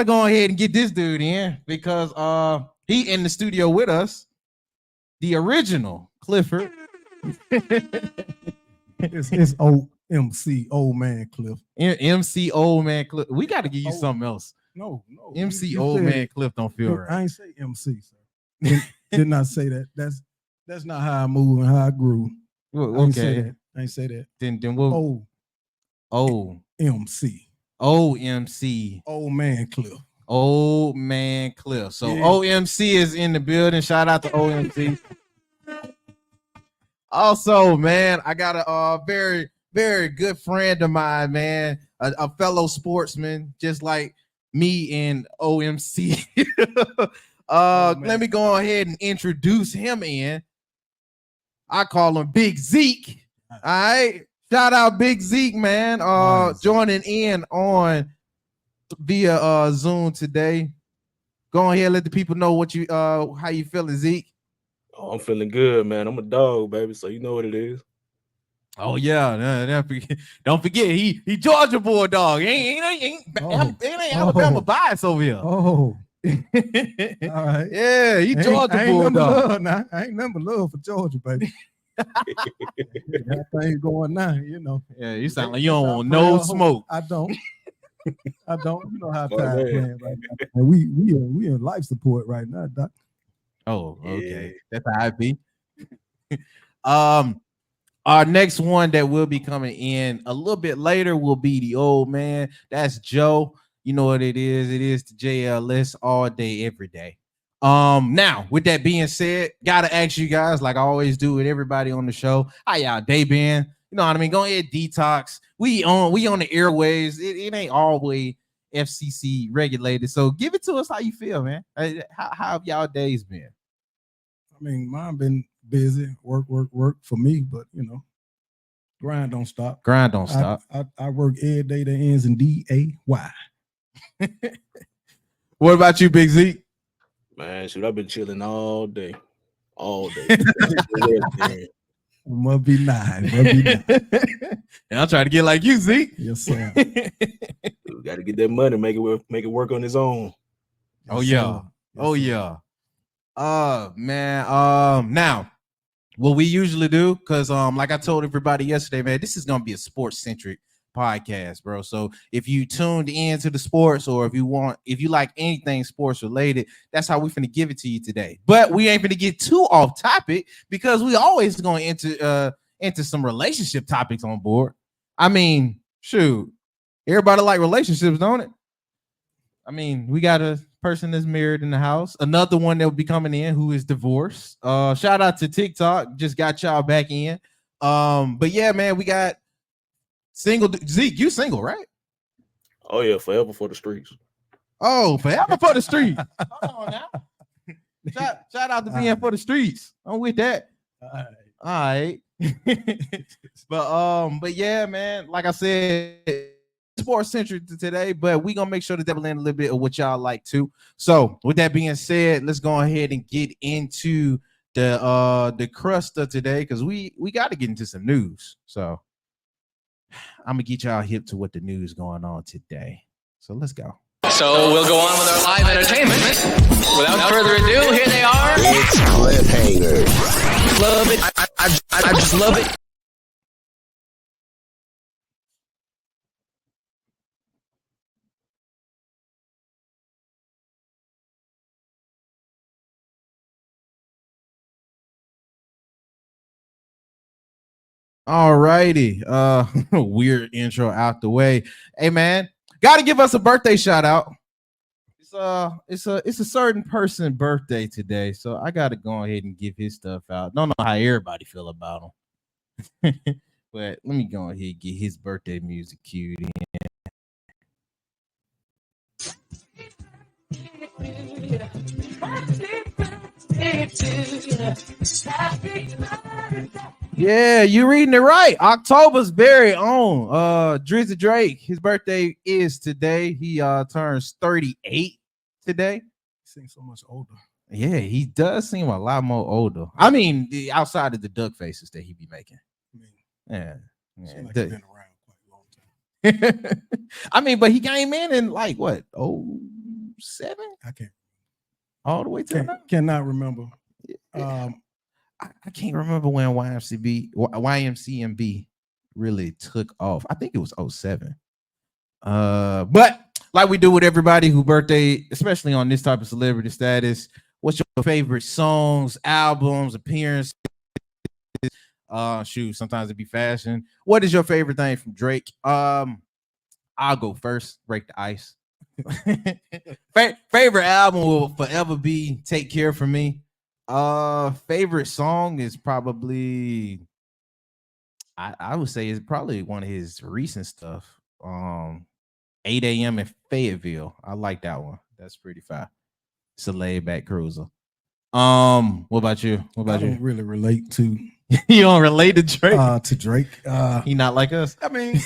go ahead and get this dude in because he in the studio with us, the original Clifford. It's OMC, old man Cliff. MC old man Cliff. We got to give you something else. No. MC you old man Cliff don't feel right. I ain't say MC, sir. Did not say that. That's not how I move and how I grew. Well, okay. I ain't say that. Then we'll OMC. OMC. Old man Cliff. Old man Cliff. So yeah. OMC is in the building. Shout out to OMC. Also, man, I got a very, very good friend of mine, man, a fellow sportsman, just like me and OMC. Let me go ahead and introduce him in. I call him Big Zcha. All right. Shout out Big Zcha, man. Nice. Joining in on via Zoom today. Go ahead, let the people know what you how you feeling, Zcha. Oh, I'm feeling good, man. I'm a dog, baby, so you know what it is. Oh yeah, don't forget he Georgia Bulldog. Ain't Alabama bias over here. Oh, all right. Yeah, he Georgia Bulldog. I ain't number love for Georgia, baby. That thing going now, you know. Yeah, you sound like you don't want no smoke. I don't. You know how time playing right now. And we in life support right now, Doc. Oh, okay. Yeah. That's how I be. Our next one that will be coming in a little bit later will be the old man. That's Joe. You know what it is. It is the JLS all day, every day. Now, with that being said, gotta ask you guys, like I always do with everybody on the show, how y'all day been? You know what I mean? Go ahead, detox. We on the airwaves. It ain't always FCC regulated. So give it to us how you feel, man. How have y'all days been? I mean, mine been busy, work for me, but you know, grind don't stop. Grind don't stop. I work every day that ends in D-A-Y. What about you, Big Zcha? Man, shoot, I've been chilling all day. Must be nice. And I'm trying to get like you, Zcha. Yes, sir. We got to get that money, make it work on its own. Oh yeah. Oh yeah. Man. Now, what we usually do, because like I told everybody yesterday, man, this is gonna be a sports centric podcast, bro. So if you tuned into the sports, or if you like anything sports related, that's how we finna give it to you today. But we ain't finna get too off topic because we always going into some relationship topics on board. I mean, shoot, everybody like relationships, don't it? I mean, we got a person that's married in the house, another one that will be coming in who is divorced. Shout out to TikTok, just got y'all back in. But yeah, man, we got single. Zcha, you single, right? Oh yeah, forever for the streets. Oh, forever for the streets. Hold on now. Shout out to being for the streets. I'm with that. All right. But yeah, man, like I said, sports centric today, but we gonna make sure to double in a little bit of what y'all like too. So with that being said, let's go ahead and get into the crust of today, because we got to get into some news. So I'm gonna get y'all hip to what the news going on today. So let's go. So we'll go on with our live entertainment. Without further ado, here they are. It's cliffhanger. Love it. I just love it. All righty. Weird intro out the way. Hey man, gotta give us a birthday shout out. It's a certain person birthday today, so I gotta go ahead and give his stuff out. Don't know how everybody feel about him. But let me go ahead and get his birthday music cued in. Yeah, you reading it right. October's very own. Drizzy Drake, his birthday is today. He turns 38 today. He seems so much older. Yeah, he does seem a lot more older. I mean, outside of the duck faces that he be making. Yeah. Like he's been around quite a long time. I mean, but he came in like what? Oh, 07? I can't. All the way to Cannot remember. I can't remember when YMCMB really took off. I think it was 07. But like we do with everybody who birthday, especially on this type of celebrity status, what's your favorite songs, albums, appearances? Shoot, sometimes it be fashion. What is your favorite thing from Drake? I'll go first. Break the ice. Favorite album will forever be Take Care for me. Favorite song is probably I would say it's probably one of his recent stuff. 8 a.m. in Fayetteville. I like that one. That's pretty fine. It's a laid back cruiser. What about you? What about I you? don't really relate to You don't relate to Drake? to Drake. He not like us. I mean,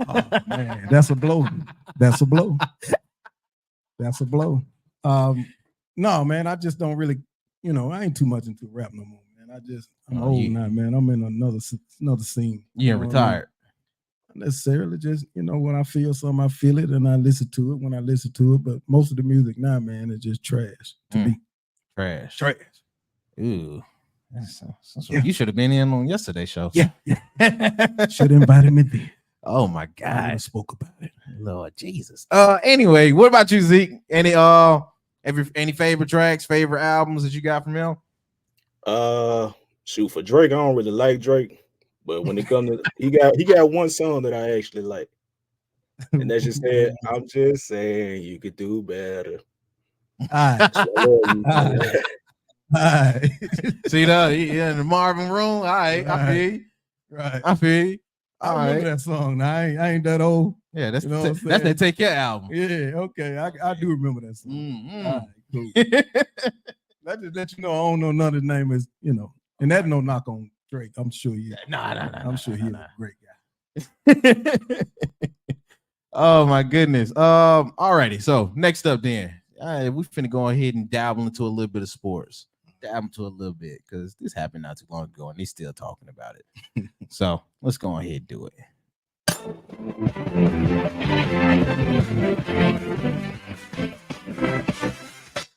oh man, that's a blow. That's a blow. That's a blow. No, man, I just don't really, I ain't too much into rap no more, man. I'm old now, man. I'm in another scene. You ain't retired. Not necessarily, just when I feel something, I feel it and I listen to it when I listen to it. But most of the music now, man, is just trash to me. Trash. Ooh. You should have been in on yesterday's show. Yeah. Should have invited me there. Oh my I God. spoke about it. Lord Jesus. Anyway, what about you, Zeke? Any favorite tracks, favorite albums that you got from him? Shoot, for Drake, I don't really like Drake, but when it comes to he got one song that I actually like, and that's just said, I'm just saying you could do better. All right. See that? He in the Marvin room. All right, I feel you. Right. I feel you. I remember that song. Now, I ain't that old. Yeah, that's that's the Take Care album. Yeah, okay. I do remember that song. Mm-hmm. All right, cool. That just let you know I don't know none of the name is, and that's no knock on Drake. I'm sure he is. I'm sure he's a great guy. Oh my goodness. Alrighty. So next up then. We finna go ahead and dabble into a little bit of sports. Dabble into a little bit because this happened not too long ago and they're still talking about it. So let's go ahead and do it.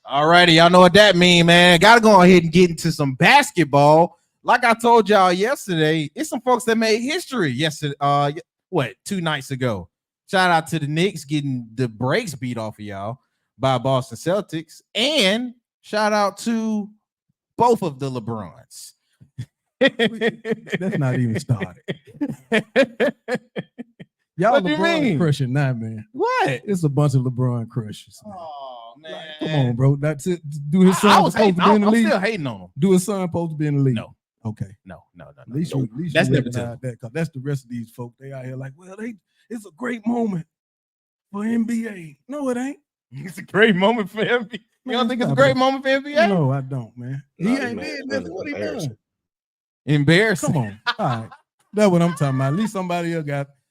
Alrighty, y'all know what that means, man. Gotta go ahead and get into some basketball. Like I told y'all yesterday, it's some folks that made history yesterday. 2 nights ago. Shout out to the Knicks getting the brakes beat off of y'all by Boston Celtics, and shout out to both of the LeBrons. That's not even started. Y'all What do you LeBron mean? crushing now, man. What? It's a bunch of LeBron crushes. Oh man, Come on, bro. That's it. Do his son supposed to be in the I'm league? still hating on him. Do his son supposed to be in the league? No. Okay. No. At least That's you never recognize that, because that's the rest of these folks. They out here like, well, it's a great moment for NBA. No, it ain't. It's a great moment for NBA. You don't think it's a great moment for NBA? No, I don't, man. He Nah, ain't man, did man, nothing. What he embarrassing. done? Embarrassing. Come on. All right. That's what I'm talking about. At least somebody else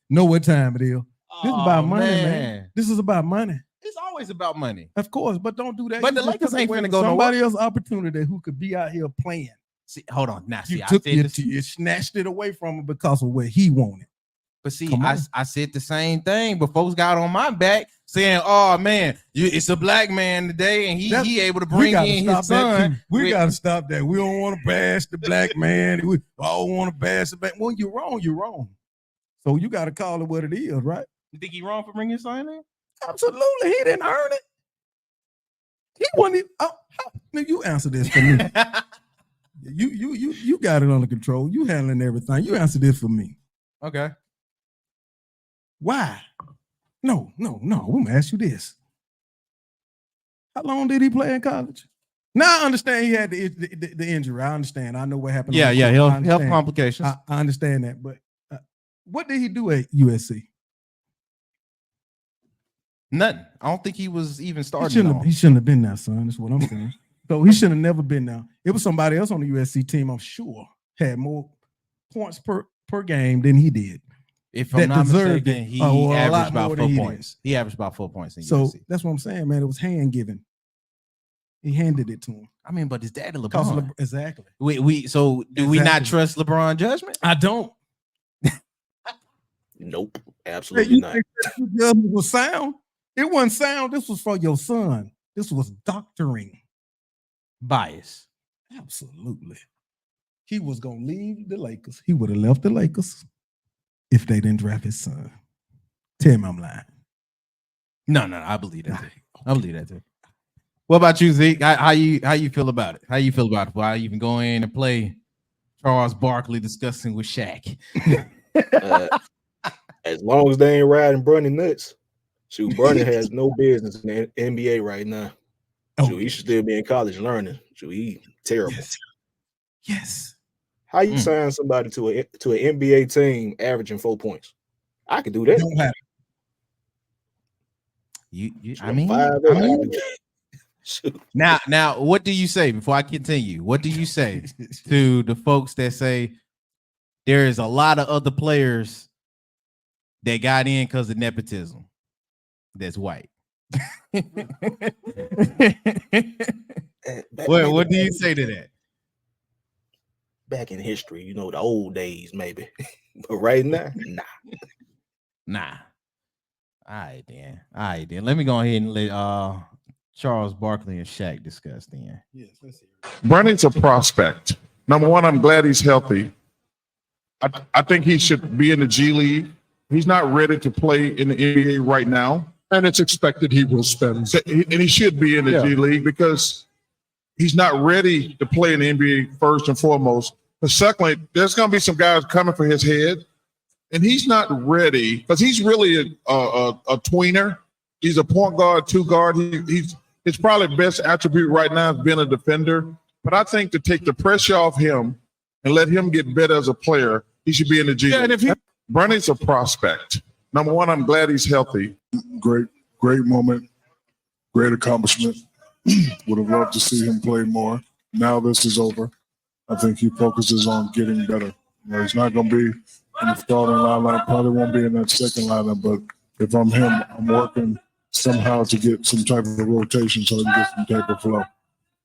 know what time it is. This is about money, man. This is about money. It's always about money. Of course, but don't do that. But You the just Lakers took ain't away finna from go nowhere. somebody else's opportunity who could be out here playing. See, hold on. Now, You snatched it away from him because of what he wanted. But see, Come on. I said the same thing, but folks got on my back saying, "Oh man, it's a black man today, and he able to bring in his son." We got to stop that. We don't want to bash the black man. We all want to bash the black. When you're wrong, you're wrong. So you got to call it what it is, right? You think he wrong for bringing his son in? Absolutely, he didn't earn it. He wasn't. You answer this for me. You got it under control. You handling everything. You answer this for me. Okay. Why? No. We're gonna ask you this. How long did he play in college? Now I understand he had the injury. I understand. I know what happened. Yeah, health complications. I understand that, but what did he do at USC? Nothing. I don't think he was even starting. He shouldn't have been there, son. That's what I'm saying. So he shouldn't have never been there. It was somebody else on the USC team, I'm sure, had more points per game than he did. If I'm not mistaken, he averaged about 4 points. points. He averaged about 4 points in So USC. that's what I'm saying, man. It was hand given. He handed it to him. I mean, but his daddy LeBron. Exactly. So do we not trust LeBron judgment? I don't. Nope, absolutely not. Judgment was sound. It wasn't sound. This was for your son. This was doctoring. Bias. Absolutely. He was gonna leave the Lakers. He would have left the Lakers if they didn't draft his son. Tell me I'm lying. No, I believe that. I believe that too. What about you, Zeke? How you feel about it? How you feel about it? Why even go in and play Charles Barkley discussing with Shaq? As long as they ain't riding Bronny nuts, shoot, Bronny has no business in the NBA right now. Shoot, he should still be in college learning. Shoot, he terrible. Yes. How you sign somebody to an NBA team averaging 4 points? I could do that. Don't have Shoot. Now, what do you say before I continue? What do you say to the folks that say there is a lot of other players that got in because of nepotism that's white? What do you say to that? Back in history, you know, the old days, maybe. But right now, nah. All right, then. Let me go ahead and let Charles Barkley and Shaq discuss then. Yes, let's hear it. Bronny's a prospect. Number one, I'm glad he's healthy. I think he should be in the G League. He's not ready to play in the NBA right now. And it's expected he will spend. And he should be in the G League because he's not ready to play in the NBA first and foremost. But secondly, there's going to be some guys coming for his head. And he's not ready because he's really a tweener. He's a point guard, two guard. He's his probably best attribute right now is being a defender. But I think to take the pressure off him and let him get better as a player, he should be in the G League. And Bronny's a prospect. Number one, I'm glad he's healthy. Great moment, great accomplishment. Would have loved to see him play more. Now this is over. I think he focuses on getting better. You know, he's not going to be in the starting lineup, probably won't be in that second lineup, but if I'm him, I'm working somehow to get some type of a rotation so I can get some type of flow.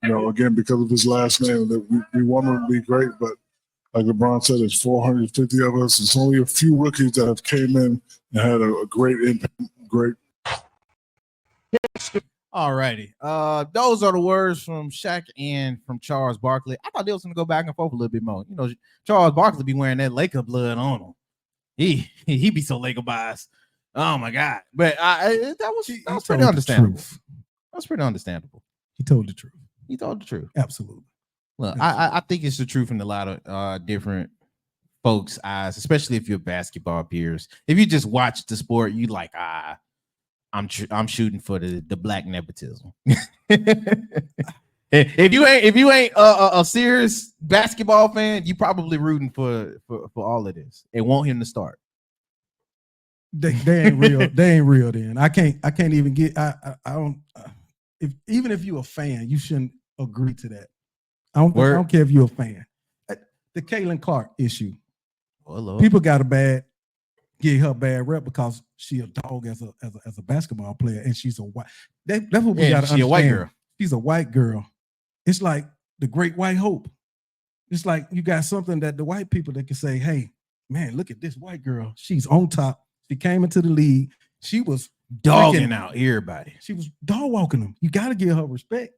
You know, again, because of his last name, that we want him to be great, but like LeBron said, there's 450 of us. It's only a few rookies that have came in and had a great impact. Great. All righty. Those are the words from Shaq and from Charles Barkley. I thought they was going to go back and forth a little bit more. You know, Charles Barkley be wearing that Laker blood on him. He be so Laker biased. Oh my God! But that was pretty understandable. That was pretty understandable. He told the truth. He told the truth. Absolutely. Look, I think it's the truth in a lot of different folks' eyes, especially if you're basketball peers. If you just watch the sport, you like, I'm shooting for the black nepotism. if you ain't a serious basketball fan, you probably rooting for all of this and want him to start. They ain't real. They ain't real. Then I can't even get. I don't. Even if you're a fan, you shouldn't agree to that. I don't care if you're a fan. The Caitlin Clark issue. Oh, people got give her bad rep because she a dog as a basketball player, and she's a white. That's what we got to understand. A white girl. She's a white girl. It's like the great white hope. It's like you got something that the white people that can say, "Hey, man, look at this white girl. She's on top. She came into the league. She was dogging out everybody. She was dog walking them. You got to give her respect.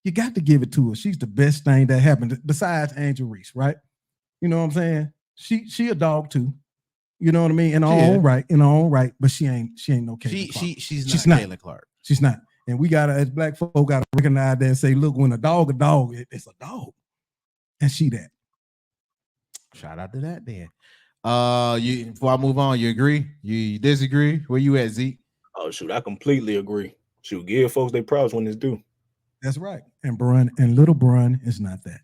You got to give it to her. She's the best thing that happened besides Angel Reese, right? You know what I'm saying? She a dog too. You know what I mean? In her own right, but she ain't no Caitlin Clark. She's not Caitlin Clark. She's not. And we gotta, as black folk, gotta recognize that and say, look, when a dog, it's a dog. And she that. Shout out to that then. Before I move on, you agree? You disagree? Where you at, Zeke? Oh shoot, I completely agree. Shoot, give folks their props when it's due. That's right. And little Brun is not that.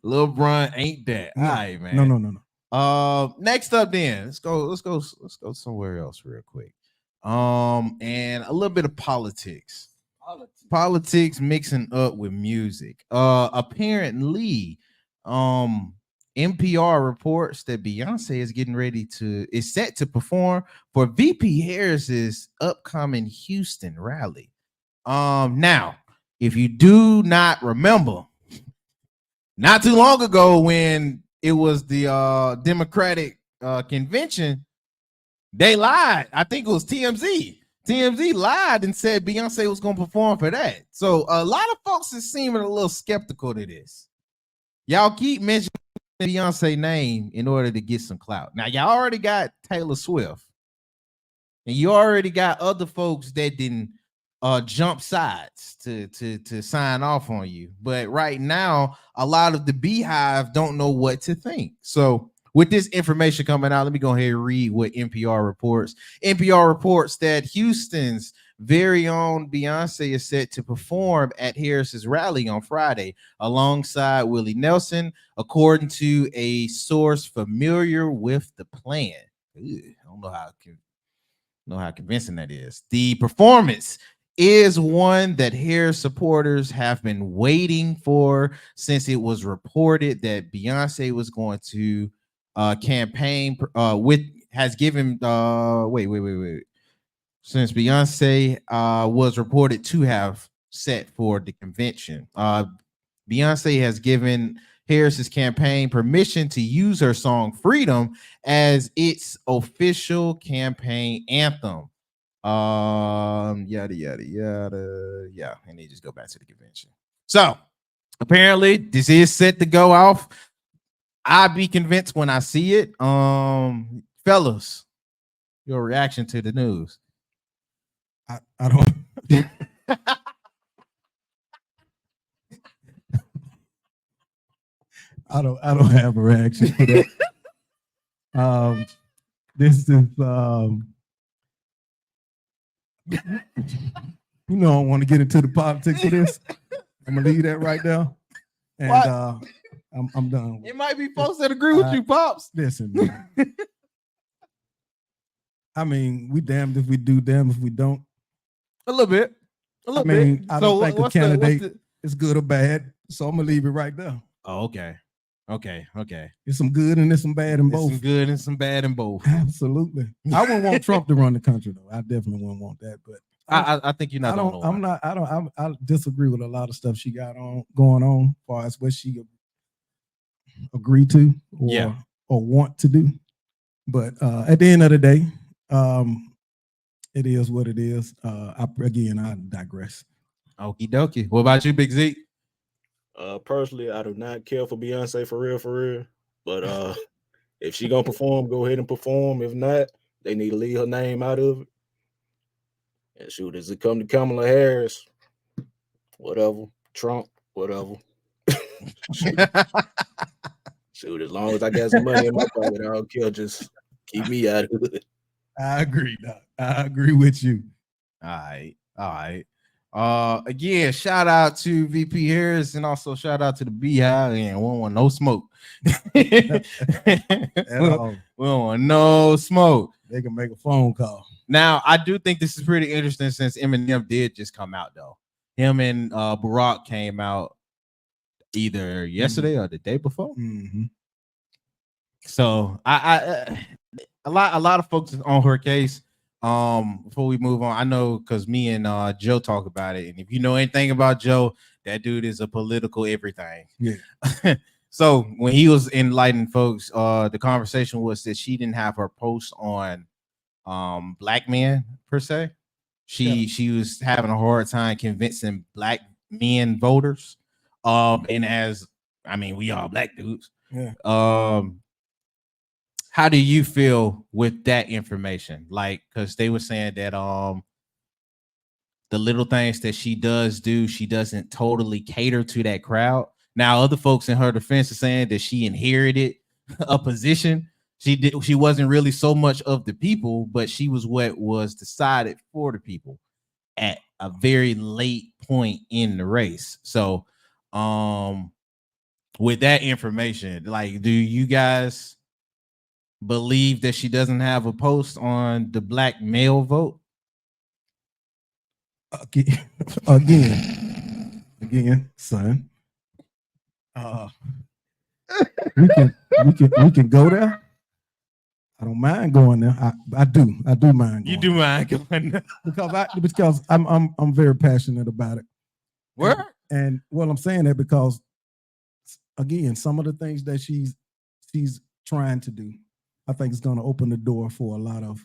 Little Brun ain't that. No. All right, man. No. Next up then, let's go somewhere else real quick. And a little bit of politics. Politics mixing up with music. Apparently, NPR reports that Beyonce is set to perform for VP Harris's upcoming Houston rally. Now, if you do not remember, not too long ago when it was the Democratic convention, They lied. I think it was TMZ. TMZ lied and said Beyonce was going to perform for that. So a lot of folks is seeming a little skeptical to this. Y'all keep mentioning Beyonce name in order to get some clout. Now y'all already got Taylor Swift, and you already got other folks that didn't jump sides to sign off on you. But right now, a lot of the Beehive don't know what to think. So with this information coming out, let me go ahead and read what NPR reports. NPR reports that Houston's very own Beyonce is set to perform at Harris's rally on Friday alongside Willie Nelson, according to a source familiar with the plan. I don't know how convincing that is. The performance is one that Harris supporters have been waiting for since it was reported that Beyonce was going to campaign has given since Beyonce was reported to have set for the convention. Beyonce has given Harris's campaign permission to use her song Freedom as its official campaign anthem. Yada yada yada. Yeah, and they just go back to the convention. So apparently this is set to go off. I'll be convinced when I see it. Fellas, your reaction to the news. I don't I don't have a reaction to that. This is you know, I don't want to get into the politics of this. I'm gonna leave that right now. And I'm done. It might be folks that agree with you, Pops. Listen, man. I mean, we damned if we do, damned if we don't. A little bit. I mean, I don't think a candidate is good or bad, so I'm gonna leave it right there. Oh, okay. There's some good and there's some bad in both. Some good and some bad in both. Absolutely. I wouldn't want Trump to run the country though. I definitely wouldn't want that. But I think you're not. I disagree with a lot of stuff she got going on, as far as what she agreed to or want to do. But at the end of the day, it is what it is. I digress. Okie dokie. What about you, Big Z? Personally, I do not care for Beyonce for real. But if she gonna perform, go ahead and perform. If not, they need to leave her name out of it. And shoot, as it come to Kamala Harris, whatever, Trump, whatever. Shoot, as long as I got some money in my pocket, I don't care. Just keep me out of it. I agree, Doc. I agree with you. All right. Again, shout out to VP Harris and also shout out to the Beehive. And we don't want no smoke. We don't want no smoke. They can make a phone call. Now, I do think this is pretty interesting since Eminem did just come out, though. Him and Barack came out either yesterday or the day before. Mm-hmm. So a lot of folks on her case. Before we move on, I know because me and Joe talk about it, and if you know anything about Joe, that dude is a political everything. Yeah. So when he was enlightening folks, the conversation was that she didn't have her post on black men per se. She was having a hard time convincing black men voters. And as I mean, we all black dudes. Yeah. How do you feel with that information? Like, because they were saying that the little things that she does do, she doesn't totally cater to that crowd. Now, other folks in her defense are saying that she inherited a position. She wasn't really so much of the people, but she was what was decided for the people at a very late point in the race. So, with that information, like, do you guys believe that she doesn't have a post on the black male vote? Again, son. We can go there. I don't mind going there. I do mind going You do mind going there because I'm very passionate about it. Where? And well, I'm saying that because again, some of the things that she's trying to do, I think it's going to open the door for a lot of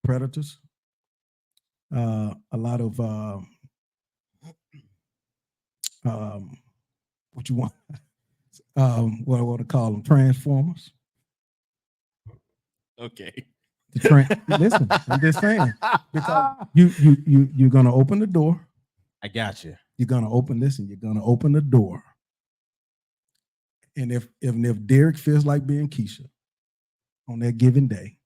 predators, a lot of what you want, what to call them, transformers. Okay. Listen, I'm just saying, because you're gonna open the door. I got you. You're gonna open this, and you're gonna open the door. And if Derek feels like being Keisha on that given day,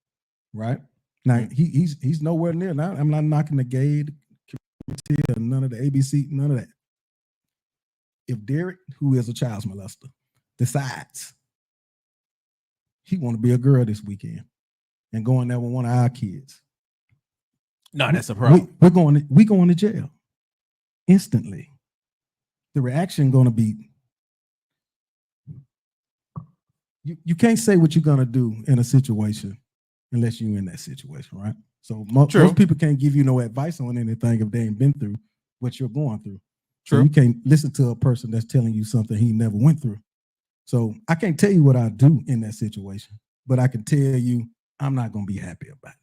right now, he's nowhere near. Now, I'm not knocking the gay community or none of the ABC, none of that. If Derek, who is a child molester, decides he want to be a girl this weekend and going there with one of our kids, no, that's a problem. We're going to jail instantly. The reaction going to be, you can't say what you're going to do in a situation unless you're in that situation, right? So most people can't give you no advice on anything if they ain't been through what you're going through. So you can't listen to a person that's telling you something he never went through. So I can't tell you what I do in that situation, but I can tell you I'm not going to be happy about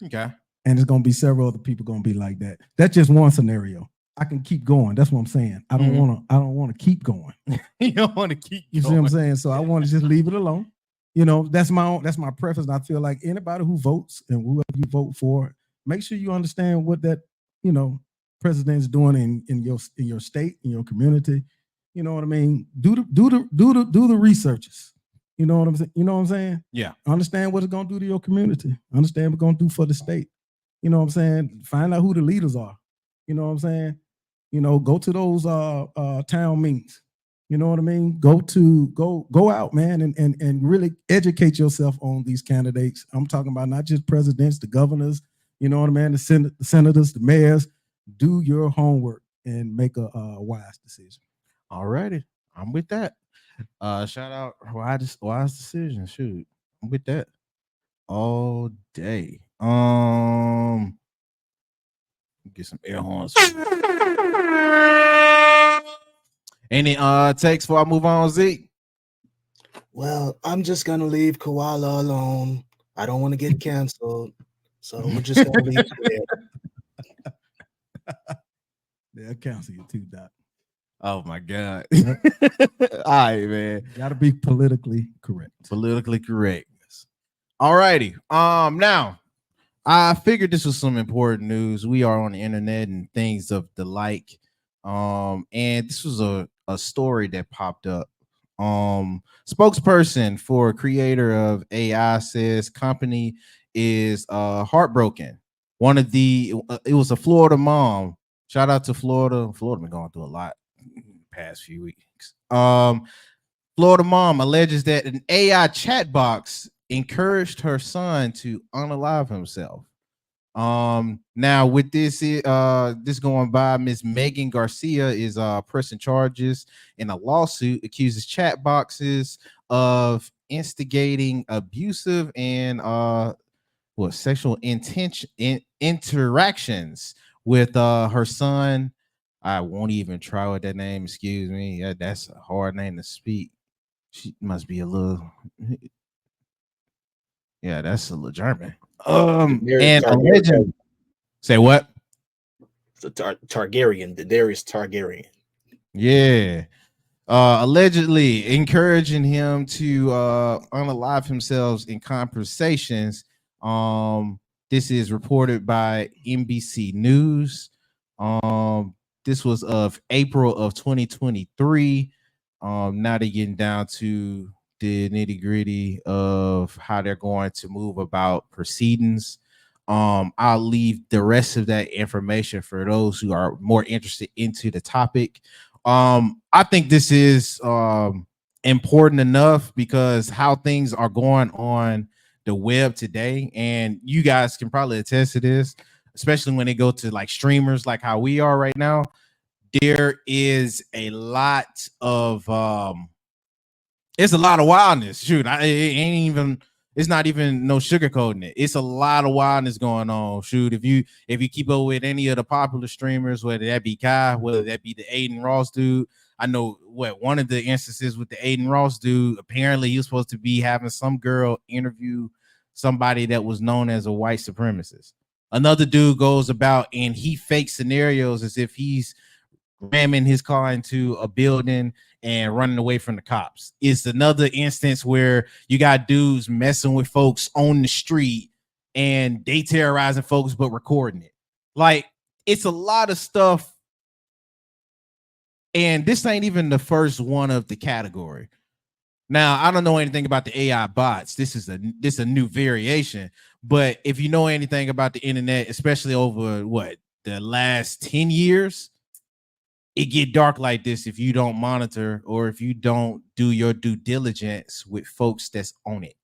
it. Okay. And there's going to be several other people going to be like that. That's just one scenario. I can keep going. That's what I'm saying. I don't want to keep going. You don't want to keep You see what I'm saying? So I want to just leave it alone. You know, that's my preference. And I feel like anybody who votes and whoever you vote for, make sure you understand what that, president's doing in your state, in your community. You know what I mean? Do the researches. You know what I'm saying? You know what I'm saying? Yeah. Understand what it's gonna do to your community. Understand what it's gonna do for the state. You know what I'm saying? Find out who the leaders are. You know what I'm saying? Go to those town meetings. You know what I mean? Go out, man, and really educate yourself on these candidates. I'm talking about not just presidents, the governors, you know what I mean? The senators, the mayors. Do your homework and make a wise decision. All righty. I'm with that. Shout out wise decision. Shoot. I'm with that all day. Get some air horns. Any takes before I move on, Zeke? Well, I'm just gonna leave Koala alone. I don't want to get canceled, so we're just gonna leave it there. They'll cancel you too, Doc. Oh my God. All right, man. Gotta be politically correct. Politically correct. All righty. Now I figured this was some important news. We are on the internet and things of the like. And this was a story that popped up. Spokesperson for creator of AI says company is heartbroken. It was a Florida mom. Shout out to Florida. Florida been going through a lot past few weeks. Florida mom alleges that an AI chat box encouraged her son to unalive himself. Now with this going by, Miss Megan Garcia is pressing charges in a lawsuit, accuses chat boxes of instigating abusive and sexual interactions with her son. I won't even try with that name. Excuse me. Yeah, that's a hard name to speak. She must be a little. Yeah, that's a little German. And a legend. Say what? The Targaryen, the Darius Targaryen. Yeah. Allegedly encouraging him to unalive himself in conversations. This is reported by NBC News. This was of April of 2023. Now they're getting down to the nitty-gritty of how they're going to move about proceedings. I'll leave the rest of that information for those who are more interested into the topic. I think this is important enough because how things are going on the web today, and you guys can probably attest to this, especially when they go to like streamers like how we are right now. There is a lot of it's a lot of wildness. Shoot, it's not even no sugarcoating it. It's a lot of wildness going on. Shoot, if you keep up with any of the popular streamers, whether that be Kai, whether that be the Aiden Ross dude. I know one of the instances with the Aiden Ross dude, apparently he was supposed to be having some girl interview somebody that was known as a white supremacist. Another dude goes about and he fakes scenarios as if he's ramming his car into a building and running away from the cops. It's another instance where you got dudes messing with folks on the street and they terrorizing folks but recording it. Like, it's a lot of stuff. And this ain't even the first one of the category. Now, I don't know anything about the AI bots. This is a new variation. But if you know anything about the internet, especially over the last 10 years, it get dark like this if you don't monitor or if you don't do your due diligence with folks that's on it.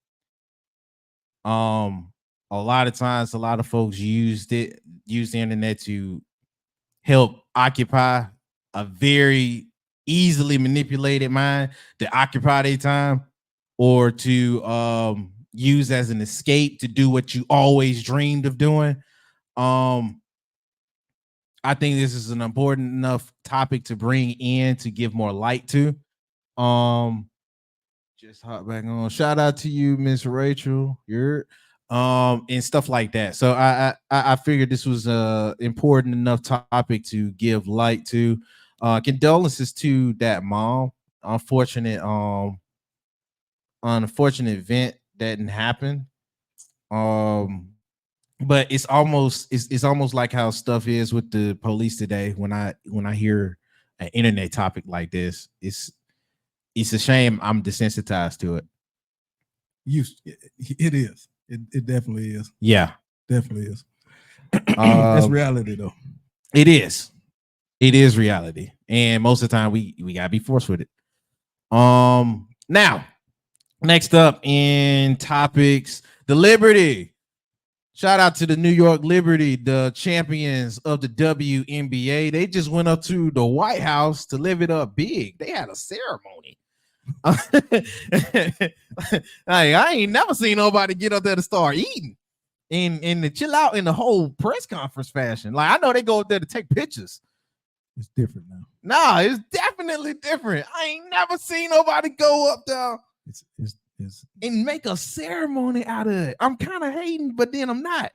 A lot of times, a lot of folks use the internet to help occupy a very easily manipulated mind to occupy their time, or to use as an escape to do what you always dreamed of doing. I think this is an important enough topic to bring in to give more light to. Just hop back on. Shout out to you, Miss Rachel. You're and stuff like that. So I figured this was a important enough topic to give light to. Condolences to that mom. Unfortunate event that didn't happen. But it's almost like how stuff is with the police today. When I hear an internet topic like this, it's a shame I'm desensitized to it. It is. It definitely is. Yeah, definitely is. That's reality, though. It is. It is reality, and most of the time we gotta be forced with it. Now, next up in topics, the Liberty. Shout out to the New York Liberty, the champions of the WNBA. They just went up to the White House to live it up big. They had a ceremony. I ain't never seen nobody get up there to start eating and to chill out in the whole press conference fashion. Like, I know they go up there to take pictures. It's different now. Nah, it's definitely different. I ain't never seen nobody go up there and make a ceremony out of it. I'm kind of hating, but then I'm not.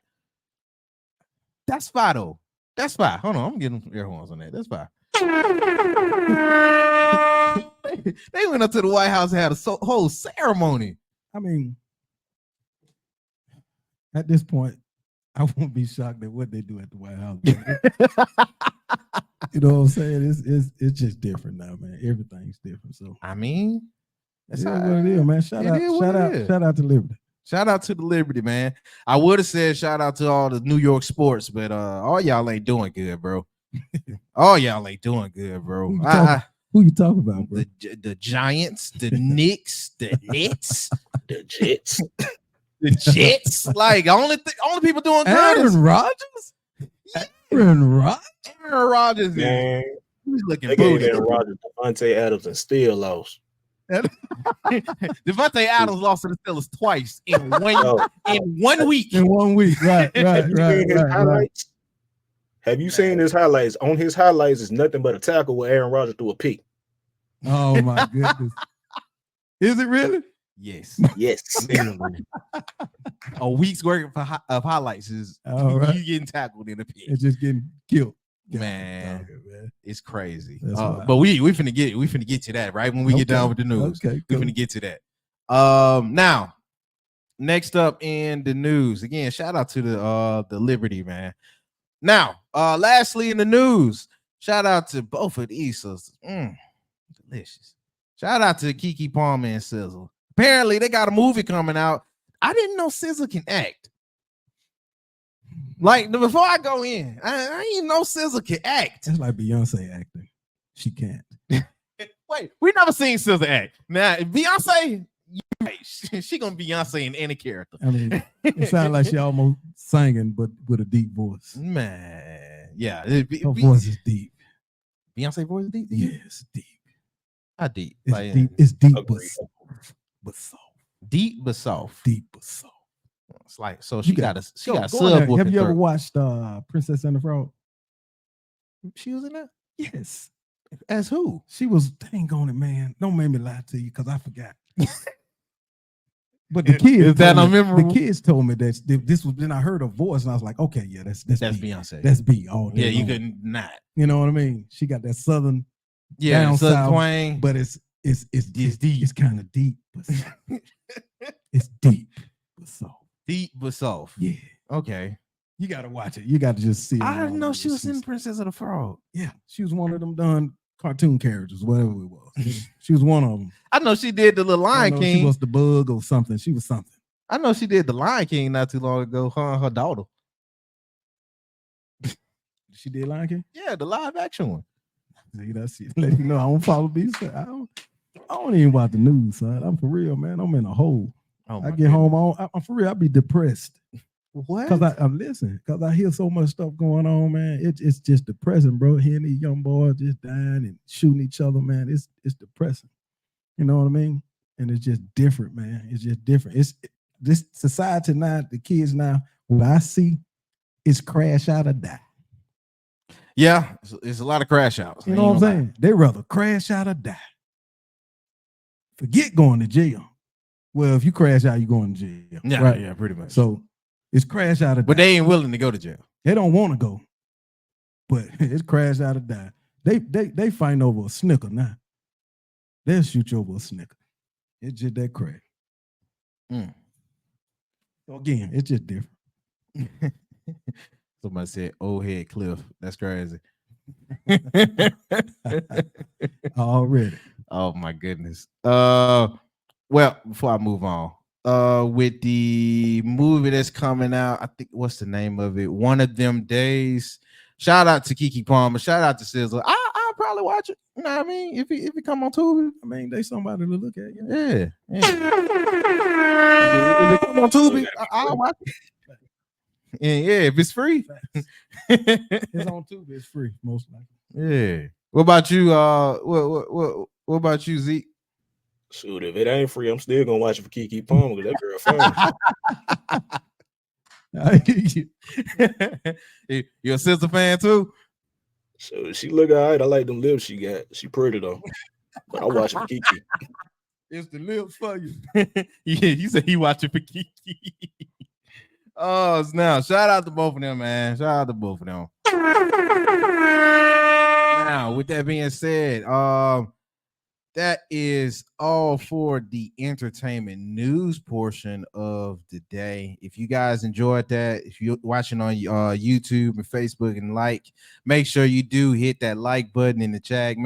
That's fine, though. That's fine. Hold on, I'm getting air horns on that. That's fine. They went up to the White House and had a whole ceremony. I mean, at this point, I won't be shocked at what they do at the White House. You know what I'm saying? It's just different now, man. Everything's different. So I mean, that's what it is, man. Shout out to Liberty. Shout out to the Liberty, man. I would have said shout out to all the New York sports, but all y'all ain't doing good, bro. All y'all ain't doing good, bro. Who you talking about, bro? The Giants, the Knicks, the Nets, the Jets. The Jets. Like, only people doing good Aaron Rodgers? Aaron Rodgers. Man, he's looking they gave Aaron Rodgers, Devontae Adams, and still lost. Devontae Adams lost to the Steelers twice in 1 week. In 1 week, right. Have you seen his highlights? On his highlights is nothing but a tackle where Aaron Rodgers threw a pick. Oh my goodness. Is it really? Yes. Yes. A week's worth of highlights is you getting tackled in a pick. It's just getting killed. Man, it's crazy. But we finna get to that right when we get done with the news. Okay, we finna get to that. Now, next up in the news, again, shout out to the Liberty, man. Now, lastly in the news, shout out to both of these sisters. Delicious. Shout out to Keke Palmer and SZA. Apparently, they got a movie coming out. I didn't know SZA can act. Like, before I go in, I didn't know SZA can act. It's like Beyonce acting. She can't. Wait, we never seen SZA act. Now, Beyonce, she gonna Beyonce in any character. I mean, it sounds like she almost singing, but with a deep voice. Man, yeah. Her voice is deep. Beyonce voice is deep? Yes, deep. How deep? It's like, deep. It's deep, but soft. Deep but soft. Deep but soft. It's like, so she got a sub. Have you ever watched Princess and the Frog? She was in that? Yes. As who? She was, dang on it, man. Don't make me lie to you because I forgot. But the kids, Is that told me- unmemorable? the kids told me that this was. Then I heard a voice, and I was like, okay, yeah, that's That's B. Beyonce. That's B. All day Yeah, you long. could not. You know what I mean? She got that southern, Yeah, down Southern south, twang. but it's deep. It's kind of deep, but it's deep, but soft. Deep but soft. Yeah, Okay. you got to watch it. You got to just see it. I didn't all know over. she was in She's- Princess of the Frog. Yeah, she was one of them done cartoon characters, whatever it was. She was one of them. I know she did the little Lion King. She was the bug or something. She was something. I know she did the Lion King not too long ago. Her and her daughter. She did Lion King. Yeah, the live action one. See, that's it. Let you know I don't follow these. I don't even watch the news, son. I'm for real, man. I'm in a hole. Oh I get home, I'm for real. I be depressed What? because I'm listening because I hear so much stuff going on, man. It's just depressing, bro. Hearing these young boys just dying and shooting each other, man. It's depressing. You know what I mean? And it's just different, man. It's just different. This society now, the kids now. What I see is crash out or die. Yeah, it's a lot of crash outs. You know what I'm saying? They rather crash out or die. Forget going to jail. Well, if you crash out, you're going to jail. Yeah, right? yeah, pretty much. So it's crash out or die. But they ain't willing to go to jail. They don't want to go, but it's crash out or die. They fighting over a Snicker now. They'll shoot you over a Snicker. It's just that crazy. Mm. So again, it's just different. Somebody said old head Cliff. That's crazy. Already. Oh my goodness. Well, before I move on, with the movie that's coming out, I think what's the name of it? One of Them Days. Shout out to Keke Palmer. Shout out to Sizzle. I'll probably watch it. You know what I mean? If it come on Tubi, I mean, they somebody to look at. yeah. If it come on Tubi, I'll watch it. And yeah, if it's free. It's on Tubi. It's free, most likely. Yeah. What about you? What about you, Zeke? Shoot, if it ain't free, I'm still gonna watch it for Keke Palmer because that girl fine. You're a sister fan too? So she look all right. I like them lips she got. She pretty though. But I watch it for Keke. It's the lips for you. Yeah, you said he watching for Keke. Oh, now shout out to both of them, man. Shout out to both of them. Now, with that being said, that is all for the entertainment news portion of the day. If you guys enjoyed that, if you're watching on YouTube and Facebook and make sure you do hit that like button in the chat. Make